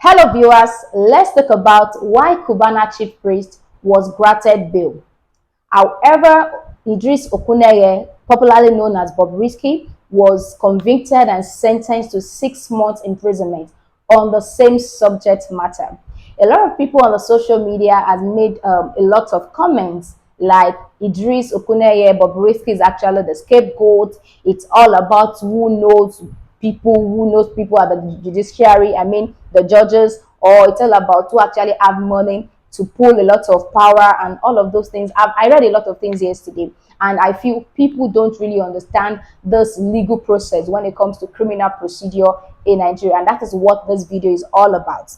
Hello viewers, let's talk about why Cubana Cheif Priest was granted bail. However, Idris Okuneye, popularly known as Bobrisky, was convicted and sentenced to 6 months imprisonment on the same subject matter. A lot of people on the social media has made a lot of comments like Idris Okuneye, Bobrisky is actually the scapegoat. It's all about who knows people at the judiciary, I mean the judges, or it's all about who actually have money to pull a lot of power and all of those things. I read a lot of things yesterday, and I feel people don't really understand this legal process when it comes to criminal procedure in Nigeria, and that is what this video is all about.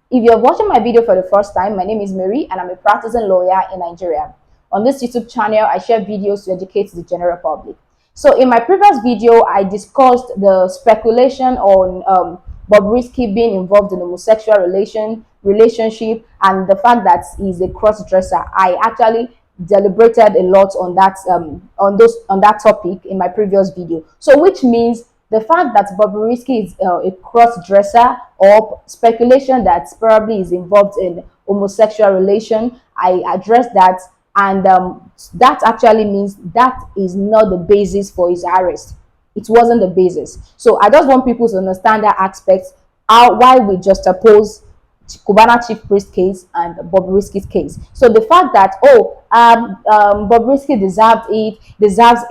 If you're watching my video for the first time, my name is Mary and I'm a practicing lawyer in Nigeria. On this YouTube channel, I share videos to educate the general public. So in my previous video, I discussed the speculation on Bobrisky being involved in a homosexual relationship and the fact that he's a cross-dresser. I actually deliberated a lot on that topic in my previous video. So which means the fact that Bobrisky is a cross-dresser, or speculation that probably is involved in homosexual relation, I addressed that, and that actually means that is not the basis for his arrest. It wasn't the basis. So I just want people to understand that aspect, why we just oppose Cubana Cheif Priest case and Bobrisky's case. So the fact that Bobrisky deserves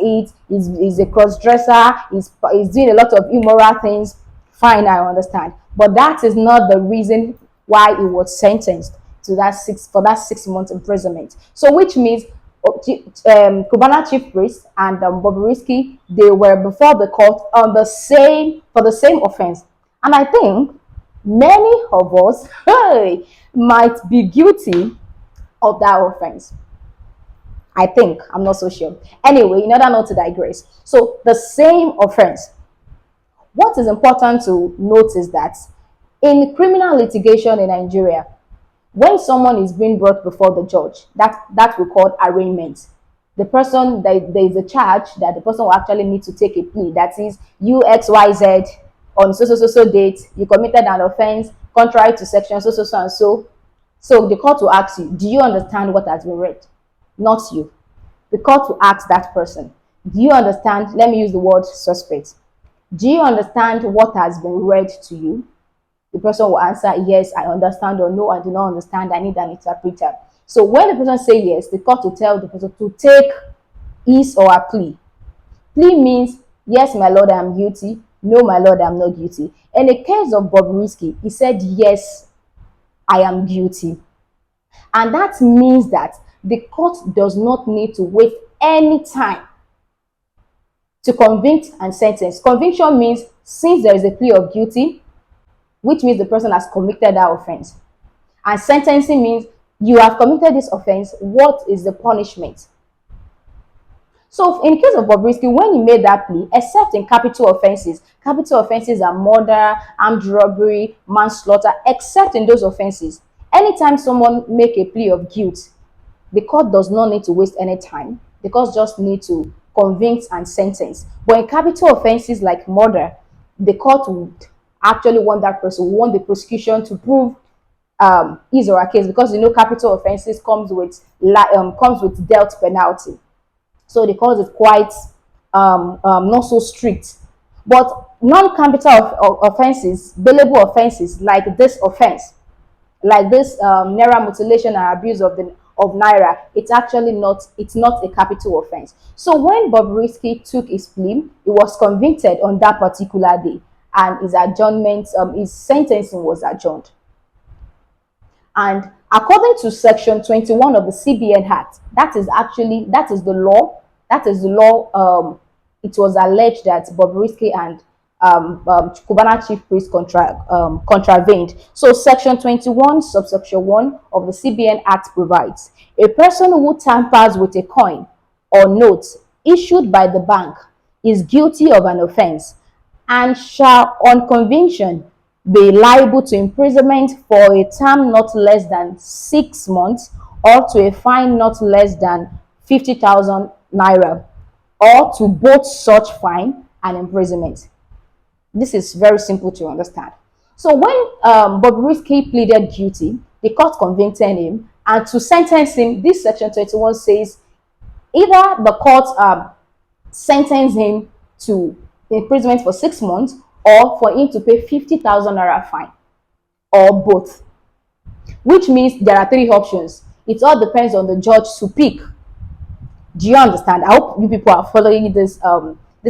it, he's a cross-dresser, he's doing a lot of immoral things, fine, I understand. But that is not the reason why he was sentenced to that 6 months imprisonment. So which means Cubana Cheif Priest and Bobrisky, they were before the court on the same offense, and I think many of us might be guilty of that offense. I think, I'm not so sure. Anyway, in order not to digress, so the same offense. What is important to note is that in criminal litigation in Nigeria, when someone is being brought before the judge, that we call arraignment. The person, there is a charge that the person will actually need to take a plea. That is, you XYZ on so date, you committed an offense contrary to section so and so. So the court will ask you, do you understand what has been read? Not you. The court will ask that person, do you understand? Let me use the word suspect. Do you understand what has been read to you? The person will answer, yes, I understand, or no, I do not understand, I need an interpreter. So when the person says yes, the court will tell the person to take his or her plea. Plea means, yes, my lord, I am guilty. No, my lord, I am not guilty. In the case of Bobrisky, he said, yes, I am guilty. And that means that the court does not need to waste any time to convict and sentence. Conviction means, since there is a plea of guilty, which means the person has committed that offense. And sentencing means, you have committed this offense, what is the punishment? So in case of Bobrisky, when he made that plea, except in capital offenses are murder, armed robbery, manslaughter, except in those offenses, anytime someone make a plea of guilt, the court does not need to waste any time. The court just need to convict and sentence. But in capital offenses like murder, the court would actually want the prosecution to prove his or her case, because capital offenses comes with death penalty. So the court is quite not so strict. But non-capital offenses, bailable offenses like this offense, like this naira mutilation and abuse of naira, it's not a capital offense. So when Bobrisky took his plea, he was convicted on that particular day, and his sentencing was adjourned. And according to section 21 of the CBN Act, that is the law. It was alleged that Bobrisky and Cubana Cheif Priest contravened. So section 21 subsection 1 of the CBN Act provides, a person who tampers with a coin or note issued by the bank is guilty of an offense and shall on conviction be liable to imprisonment for a term not less than 6 months, or to a fine not less than 50,000 naira, or to both such fine and imprisonment. This is very simple to understand. So when Bobrisky pleaded guilty, the court convicted him, and to sentence him, this section 21 says either the court sentence him to imprisonment for 6 months or for him to pay 50,000 naira fine, or both, which means there are three options. It all depends on the judge to pick. Do you understand? I hope you people are following this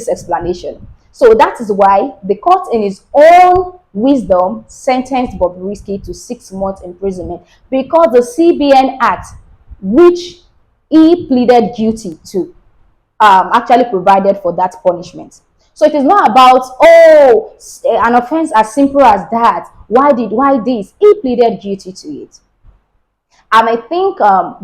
explanation. So that is why the court, in its own wisdom, sentenced Bobrisky to 6 months imprisonment, because the CBN Act, which he pleaded guilty to, actually provided for that punishment. So it is not about, oh, an offense as simple as that. Why this? He pleaded guilty to it. And I think I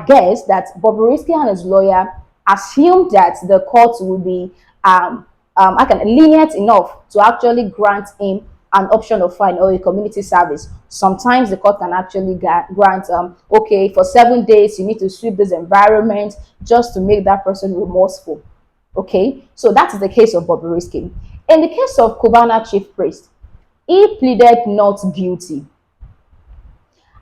guess that Bobrisky and his lawyer assumed that the court will be lenient enough to actually grant him an option of fine or a community service. Sometimes the court can actually grant, okay, for 7 days you need to sweep this environment just to make that person remorseful. Okay, so that is the case of Bobrisky. In the case of Cubana Cheif Priest, he pleaded not guilty.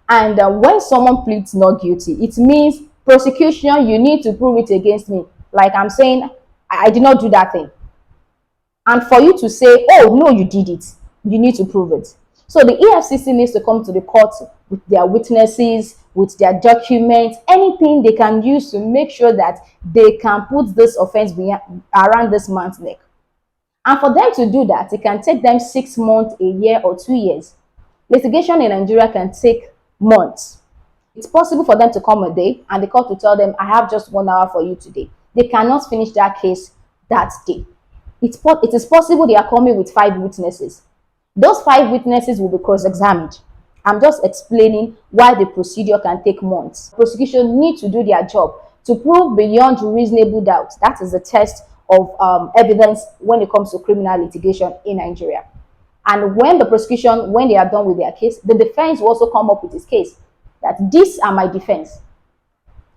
And when someone pleads not guilty, it means prosecution, you need to prove it against me. Like I'm saying, I did not do that thing. And for you to say, oh, no, you did it, you need to prove it. So the EFCC needs to come to the court with their witnesses, with their documents, anything they can use to make sure that they can put this offense around this man's neck. And for them to do that, it can take them 6 months, a year, or 2 years. Litigation in Nigeria can take months. It's possible for them to come a day and the court will tell them, I have just 1 hour for you today. They cannot finish that case that day. It is possible they are coming with 5 witnesses. Those 5 witnesses will be cross-examined. I'm just explaining why the procedure can take months. Prosecution need to do their job to prove beyond reasonable doubt. That is the test of evidence when it comes to criminal litigation in Nigeria. And when the prosecution, when they are done with their case, the defense will also come up with its case. That these are my defense.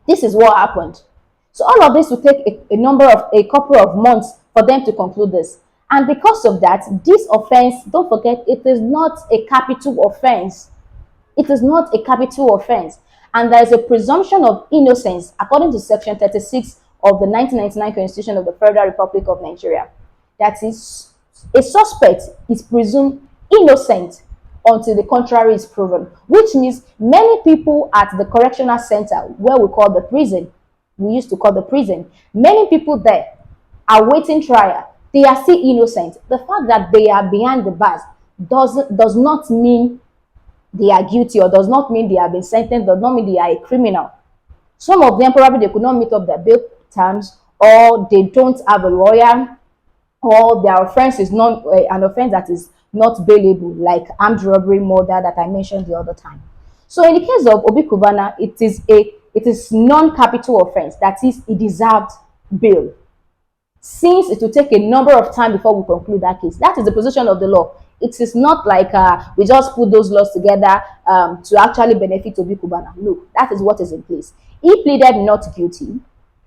This is what happened. So all of this will take a couple of months for them to conclude this. And because of that, this offense, don't forget, it is not a capital offense. It is not a capital offense. And there is a presumption of innocence according to Section 36 of the 1999 Constitution of the Federal Republic of Nigeria. That is, a suspect is presumed innocent until the contrary is proven, which means many people at the correctional center, where we call the prison, we used to call the prison, many people there are waiting trial. They are still innocent. The fact that they are behind the bars does not mean they are guilty, or does not mean they have been sentenced, does not mean they are a criminal. Some of them probably they could not meet up their bail terms, or they don't have a lawyer, or their offense is not an offense that is not bailable, like armed robbery, murder that I mentioned the other time. So in the case of Obi Cubana, it is non-capital offense. That is, it deserved bail. Since it will take a number of time before we conclude that case, that is the position of the law. It is not like we just put those laws together to actually benefit Obi Cubana. No, that is what is in place. He pleaded not guilty.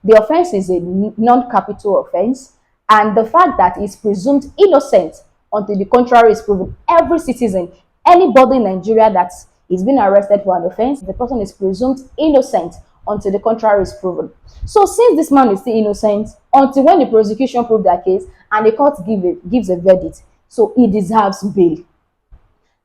The offense is a non-capital offense, and the fact that he is presumed innocent until the contrary is proven. Every citizen, anybody in Nigeria that is being arrested for an offense, the person is presumed innocent until the contrary is proven. So since this man is still innocent until when the prosecution proves their case and the court gives a verdict, so he deserves bail.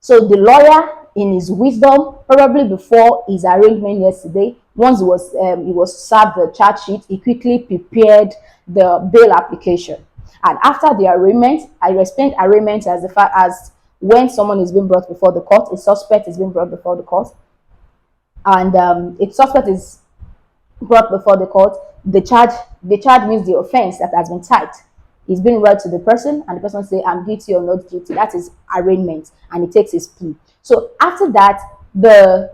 So the lawyer, in his wisdom, probably before his arraignment yesterday, once he was served the charge sheet, he quickly prepared the bail application. And after the arraignment, I explained arraignment as when someone is being brought before the court, a suspect is being brought before the court, and if suspect is brought before the court, the charge means the offense that has been typed is being read to the person, and the person say, I'm guilty or not guilty. That is arraignment, and he takes his plea. So after that, the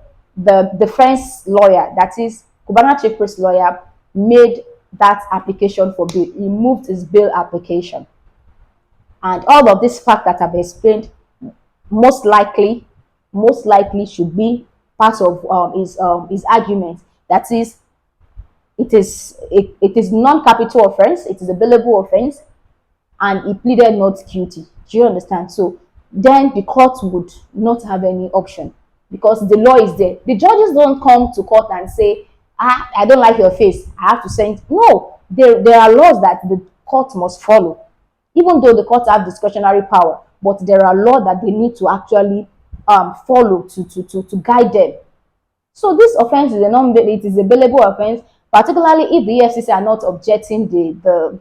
defense lawyer, that is Cubana Cheif Priest lawyer, made that application for bail. He moved his bail application, and all of this fact that I've explained most likely should be part of his argument. That is, it is non-capital offense, it is a bailable offense, and he pleaded not guilty. Do you understand? So then the court would not have any option because the law is there. The judges don't come to court and say, I don't like your face, I have to send. No, there are laws that the court must follow, even though the courts have discretionary power, but there are laws that they need to actually follow to guide them. So this offense is a it is a bailable offense, particularly if the EFCC are not objecting the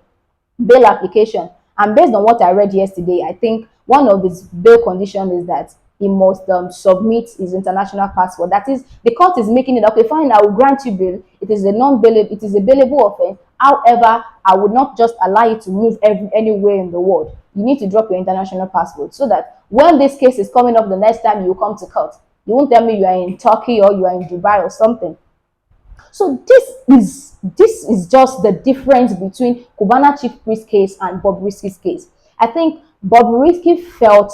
bail application. And based on what I read yesterday, I think one of his bail conditions is that he must submit his international passport. That is, the court is making it okay. Fine, I will grant you bail. It is a non-bailable. It is a bailable offense. However, I would not just allow you to move anywhere in the world. You need to drop your international passport so that when this case is coming up the next time you come to court, you won't tell me you are in Turkey or you are in Dubai or something. So this is just the difference between Cubana Cheif Priest case and Bobrisky's case. I think Bobrisky felt,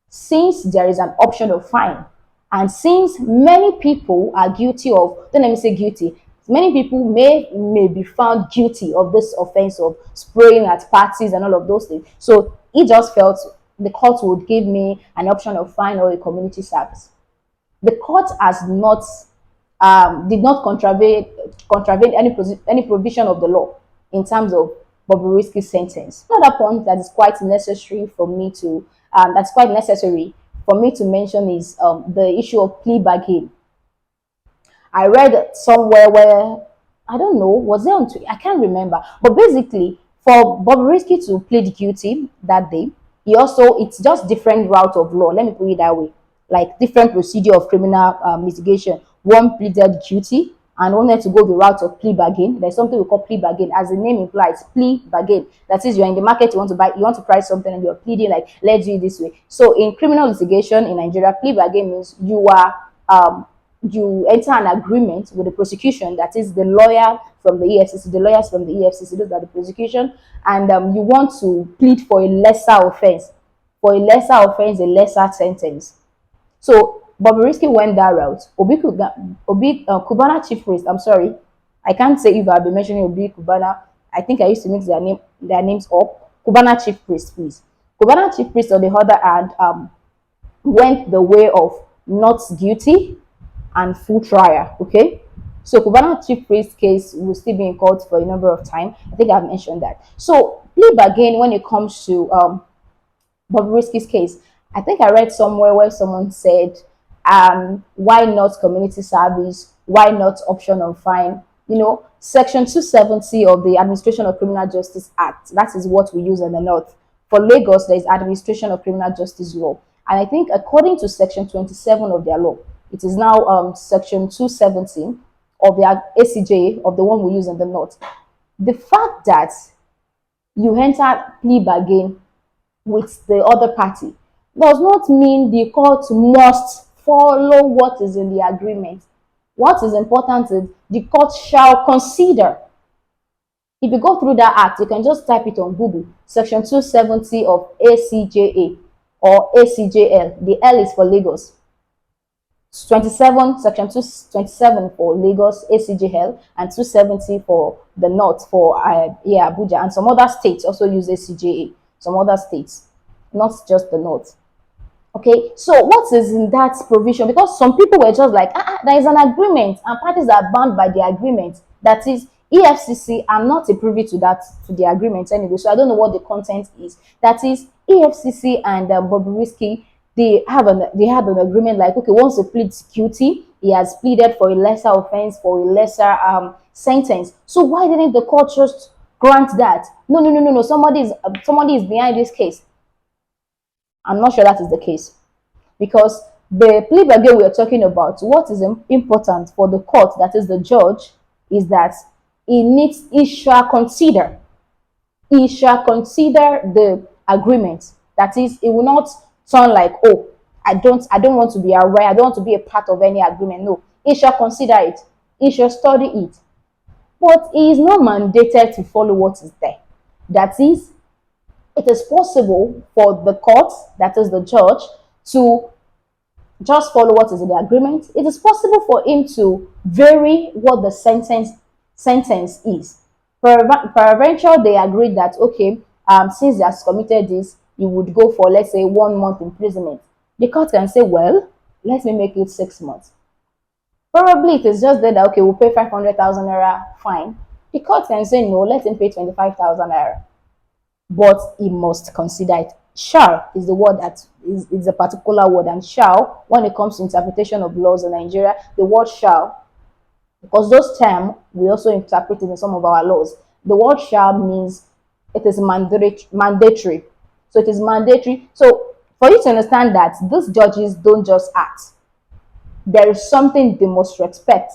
since there is an option of fine, and since many people are guilty of, don't let me say guilty, many people may be found guilty of this offense of spraying at parties and all of those things. So he just felt the court would give me an option of fine or a community service. The court has not did not contravene any provision of the law in terms of Bobrisky's sentence. Another point that is quite necessary for me to mention is the issue of plea bargain. I read somewhere where, I don't know, was there on Twitter? I can't remember, but basically for Bobrisky to plead guilty that day, it's just different route of law. Let me put it that way, like different procedure of criminal mitigation. One pleaded guilty and wanted to go the route of plea bargain. There's something we call plea bargain, as the name implies, plea bargain. That is, you're in the market, you want to price something, and you're pleading like, let's do it this way. So in criminal litigation in Nigeria, plea bargain means you enter an agreement with the prosecution, that is the lawyer from the EFCC, the lawyers from the EFCC, those are the prosecution, and you want to plead for a lesser offense, a lesser sentence. So Bobrisky went that route. Cubana Cheif Priest, I'm sorry, I can't say if I've been mentioning Obi Cubana. I think I used to mix their names up. Cubana Cheif Priest, please. Cubana Cheif Priest, on the other hand, went the way of not guilty and full trial. Okay, so Cubana Cheif Priest case will still be in court for a number of time. I think I've mentioned that. So plea bargain when it comes to Bobrisky's case, I think I read somewhere where someone said, why not community service? Why not option of fine? Section 270 of the Administration of Criminal Justice Act, that is what we use in the North. For Lagos, there is Administration of Criminal Justice Law. And I think according to Section 27 of their law, it is now Section 270 of the ACJ, of the one we use in the North. The fact that you enter plea bargain with the other party does not mean the court must follow what is in the agreement. What is important is the court shall consider. If you go through that act, you can just type it on Google, Section 270 of ACJA or ACJL. The L is for Lagos. 27, Section 227 for Lagos, ACJL, and 270 for the North, for Abuja, and some other states also use ACJA. Some other states, not just the North. Okay, so what is in that provision? Because some people were just like, there is an agreement and parties are bound by the agreement. That is, EFCC are not privy to the agreement anyway. So I don't know what the content is. That is, EFCC and Bobrisky, they had an agreement like, okay, once he pleads guilty, he has pleaded for a lesser offense, for a lesser sentence. So why didn't the court just grant that? No. Somebody is behind this case. I'm not sure that is the case, because the plea bargain we are talking about, what is important for the court, that is the judge, is that he shall consider the agreement. That is, it will not sound like, oh, I don't want to be aware, I don't want to be a part of any agreement. No, he shall consider it, he shall study it, but he is not mandated to follow what is there. That is, it is possible for the court, that is the judge, to just follow what is in the agreement. It is possible for him to vary what the sentence is. Peradventure, they agreed that, okay, since he has committed this, you would go for, let's say, 1 month imprisonment. The court can say, well, let me make it 6 months. Probably it is just there that, okay, we'll pay 500,000 naira fine. The court can say, no, let him pay 25,000 naira. But he must consider it. Shall is the word that is a particular word, and shall, when it comes to interpretation of laws in Nigeria, the word shall, because those terms we also interpret it in some of our laws. The word shall means it is mandatory. So it is mandatory. So for you to understand that these judges don't just act, there is something they must respect,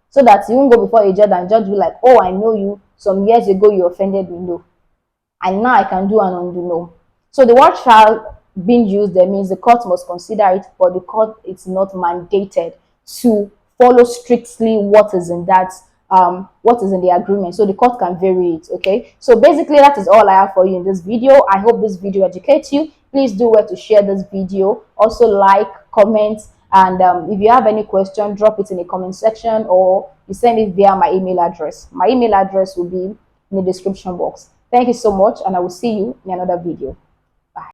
so that you won't go before a judge and judge will be like, oh, I know you, some years ago you offended me. No, and now I can do and undo. No. So the word shall being used there means the court must consider it, but the court is not mandated to follow strictly what is in that what is in the agreement. So the court can vary it. Okay, so basically that is all I have for you in this video. I hope this video educates you. Please do well to share this video, also like, comment, and if you have any question, drop it in the comment section, or you send it via my email address. My email address will be in the description box. Thank you so much, and I will see you in another video.